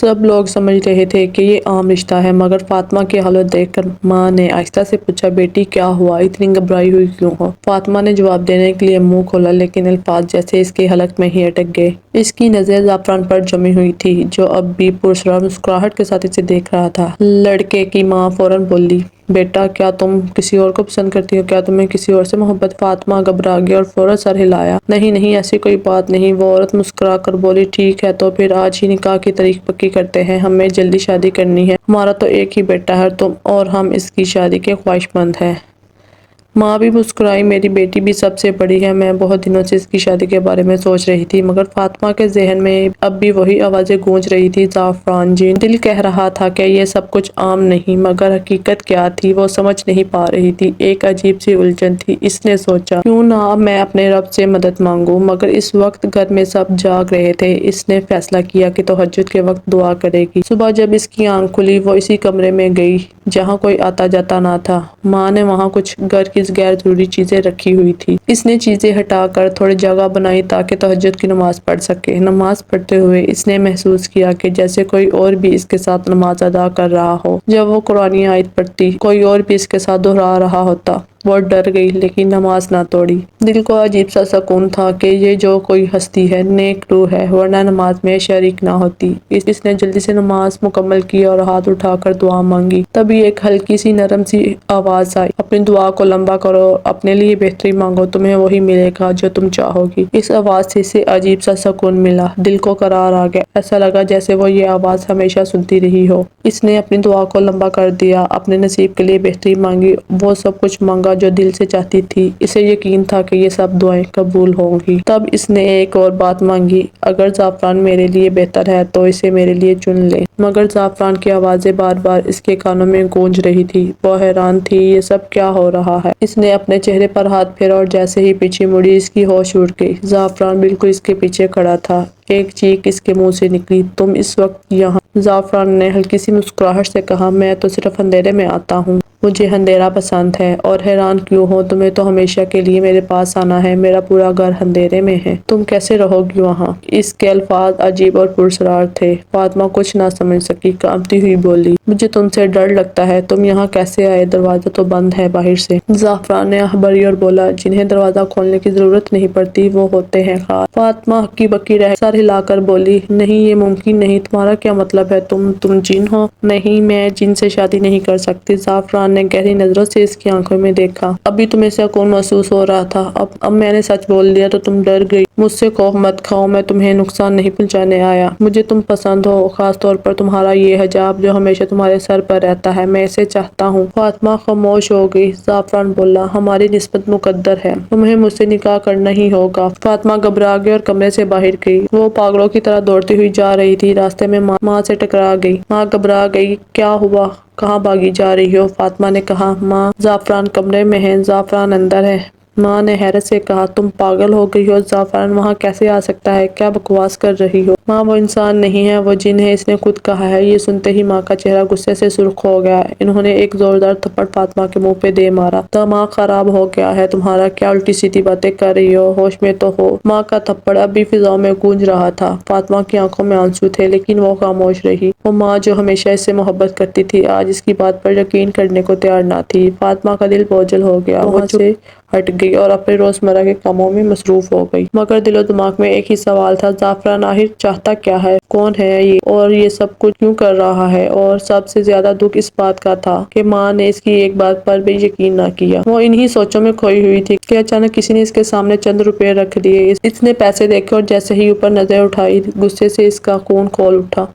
سب لوگ سمجھ رہے تھے کہ یہ عام رشتہ ہے، مگر فاطمہ کی حالت دیکھ کر ماں نے آہستہ سے پوچھا، بیٹی کیا ہوا؟ اتنی گھبرائی ہوئی کیوں ہو؟ فاطمہ نے جواب دینے کے لیے منہ کھولا، لیکن الفاظ جیسے اس کے حلق میں ہی اٹک گئے۔ اس کی نظریں زعفران پر جمی ہوئی تھی، جو اب بھی پراسرار مسکراہٹ کے ساتھ اسے دیکھ رہا تھا۔ لڑکے کی ماں فوراً بولی، بیٹا کیا تم کسی اور کو پسند کرتی ہو؟ کیا تمہیں کسی اور سے محبت؟ فاطمہ گھبرا گئی اور فوراً سر ہلایا، نہیں نہیں، ایسی کوئی بات نہیں۔ وہ عورت مسکرا کر بولی، ٹھیک ہے، تو پھر آج ہی نکاح کی تاریخ پکی کرتے ہیں۔ ہمیں جلدی شادی کرنی ہے، ہمارا تو ایک ہی بیٹا ہے، تم اور ہم اس کی شادی کے خواہشمند ہیں۔ ماں بھی مسکرائی، میری بیٹی بھی سب سے بڑی ہے، میں بہت دنوں سے اس کی شادی کے بارے میں سوچ رہی تھی۔ مگر فاطمہ کے ذہن میں اب بھی وہی آوازیں گونج رہی تھی، زعفران جی۔ دل کہہ رہا تھا کہ یہ سب کچھ عام نہیں، مگر حقیقت کیا تھی وہ سمجھ نہیں پا رہی تھی۔ ایک عجیب سی الجھن تھی۔ اس نے سوچا، کیوں نہ میں اپنے رب سے مدد مانگوں؟ مگر اس وقت گھر میں سب جاگ رہے تھے۔ اس نے فیصلہ کیا کہ تہجد کے وقت دعا کرے گی۔ صبح جب اس کی آنکھ کھلی، وہ اسی کمرے میں گئی جہاں کوئی آتا جاتا نہ تھا۔ ماں نے وہاں کچھ گھر کی غیر ضروری چیزیں رکھی ہوئی تھی۔ اس نے چیزیں ہٹا کر تھوڑی جگہ بنائی تاکہ تہجد کی نماز پڑھ سکے۔ نماز پڑھتے ہوئے اس نے محسوس کیا کہ جیسے کوئی اور بھی اس کے ساتھ نماز ادا کر رہا ہو۔ جب وہ قرآنی آیت پڑھتی، کوئی اور بھی اس کے ساتھ دہرا رہا ہوتا۔ وہ ڈر گئی، لیکن نماز نہ توڑی۔ دل کو عجیب سا سکون تھا کہ یہ جو کوئی ہستی ہے، نیک روح ہے، ورنہ نماز میں شریک نہ ہوتی۔ اس نے جلدی سے نماز مکمل کی اور ہاتھ اٹھا کر دعا مانگی۔ تبھی ایک ہلکی سی نرم سی آواز آئی، اپنی دعا کو لمبا کرو اور اپنے لیے بہتری مانگو، تمہیں وہی ملے گا جو تم چاہو گی۔ اس آواز سے اسے عجیب سا سکون ملا، دل کو قرار آ گیا، ایسا لگا جیسے وہ یہ آواز ہمیشہ سنتی رہی ہو۔ اس نے اپنی دعا کو لمبا کر دیا، اپنے نصیب کے لیے بہتری مانگی، وہ سب کچھ مانگا جو دل سے چاہتی تھی۔ اسے یقین تھا کہ یہ سب دعائیں قبول ہوں گی۔ تب اس نے ایک اور بات مانگی، اگر زعفران میرے لیے بہتر ہے تو اسے میرے لیے چن لے۔ مگر زعفران کی آوازیں بار بار اس کے کانوں میں گونج رہی تھی۔ وہ حیران تھی، یہ سب کیا ہو رہا ہے؟ اس نے اپنے چہرے پر ہاتھ پھیرا اور جیسے ہی پیچھے مڑی، اس کی ہوش اڑ گئی۔ زعفران بالکل اس کے پیچھے کھڑا تھا۔ ایک چیخ اس کے منہ سے نکلی، تم اس وقت یہاں؟ زعفران نے ہلکی سی مسکراہٹ سے کہا، میں تو صرف اندھیرے میں آتا ہوں، مجھے اندھیرا پسند ہے۔ اور حیران کیوں ہو؟ تمہیں تو ہمیشہ کے لیے میرے پاس آنا ہے، میرا پورا گھر اندھیرے میں ہے، تم کیسے رہو گی وہاں؟ اس کے الفاظ عجیب اور پراسرار تھے۔ فاطمہ کچھ نہ سمجھ سکی، کانپتی ہوئی بولی، مجھے تم سے ڈر لگتا ہے، تم یہاں کیسے آئے؟ دروازہ تو بند ہے باہر سے۔ زعفران نے آہ بھری اور بولا، جنہیں دروازہ کھولنے کی ضرورت نہیں پڑتی وہ ہوتے ہیں خاص۔ فاطمہ ہکی بکی رہ سر ہلا کر بولی، نہیں، یہ ممکن نہیں، تمہارا کیا مطلب ہے؟ تم جن ہو؟ نہیں، میں جن سے شادی نہیں کر سکتی۔ زعفران نے گہری نظروں سے اس کی آنکھوں میں دیکھا، ابھی تمہیں سکون محسوس ہو رہا تھا، اب میں نے سچ بول دیا تو تم ڈر گئی۔ مجھ سے خوف مت کھاؤ، میں تمہیں نقصان نہیں پہنچانے آیا، مجھے تم پسند ہو، خاص طور پر تمہارا یہ حجاب جو ہمیشہ تمہارے سر پر رہتا ہے، میں اسے چاہتا ہوں۔ فاطمہ خاموش ہو گئی۔ زعفران بولا، ہماری نسبت مقدر ہے، تمہیں مجھ سے نکاح کرنا ہی ہوگا۔ فاطمہ گھبرا گئی اور کمرے سے باہر گئی۔ وہ پاگلوں کی طرح دوڑتی ہوئی جا رہی تھی، راستے میں ماں سے ٹکرا گئی۔ ماں گھبرا گئی، کیا ہوا؟ کہاں بھاگی جا رہی ہو؟ فاطمہ نے کہا، ماں، زعفران کمرے میں ہے، زعفران اندر ہے۔ ماں نے حیرت سے کہا، تم پاگل ہو گئی ہو؟ زعفران وہاں کیسے آ سکتا ہے؟ کیا بکواس کر رہی ہو؟ ماں، وہ انسان نہیں ہے، وہ جن ہے، اس نے خود کہا ہے۔ یہ سنتے ہی ماں کا چہرہ غصے سے سرخ ہو گیا۔ انہوں نے ایک زوردار تھپڑ فاطمہ کے منہ پہ دے مارا۔ دماغ خراب ہو گیا ہے تمہارا؟ کیا الٹی سیدھی باتیں کر رہی ہو؟ ہوش میں تو ہو؟ ماں کا تھپڑ اب بھی فضاؤں میں گونج رہا تھا۔ فاطمہ کی آنکھوں میں آنسو تھے، لیکن وہ خاموش رہی۔ وہ ماں جو ہمیشہ اس سے محبت کرتی تھی، آج اس کی بات پر یقین کرنے کو تیار نہ تھی۔ فاطمہ کا دل بوجھل ہو گیا، وہاں سے ہٹ گئی اور اپنے روزمرہ کے کاموں میں مصروف ہو گئی۔ مگر دل و دماغ میں ایک ہی سوال تھا، زعفران آخر چاہتا کیا ہے؟ کون ہے یہ؟ اور یہ سب کچھ کیوں کر رہا ہے؟ اور سب سے زیادہ دکھ اس بات کا تھا کہ ماں نے اس کی ایک بات پر بھی یقین نہ کیا۔ وہ انہی سوچوں میں کھوئی ہوئی تھی کہ اچانک کسی نے اس کے سامنے چند روپے رکھ دیے۔ اس نے پیسے دیکھے اور جیسے ہی اوپر نظریں اٹھائی، غصے سے اس کا خون کھول اٹھا۔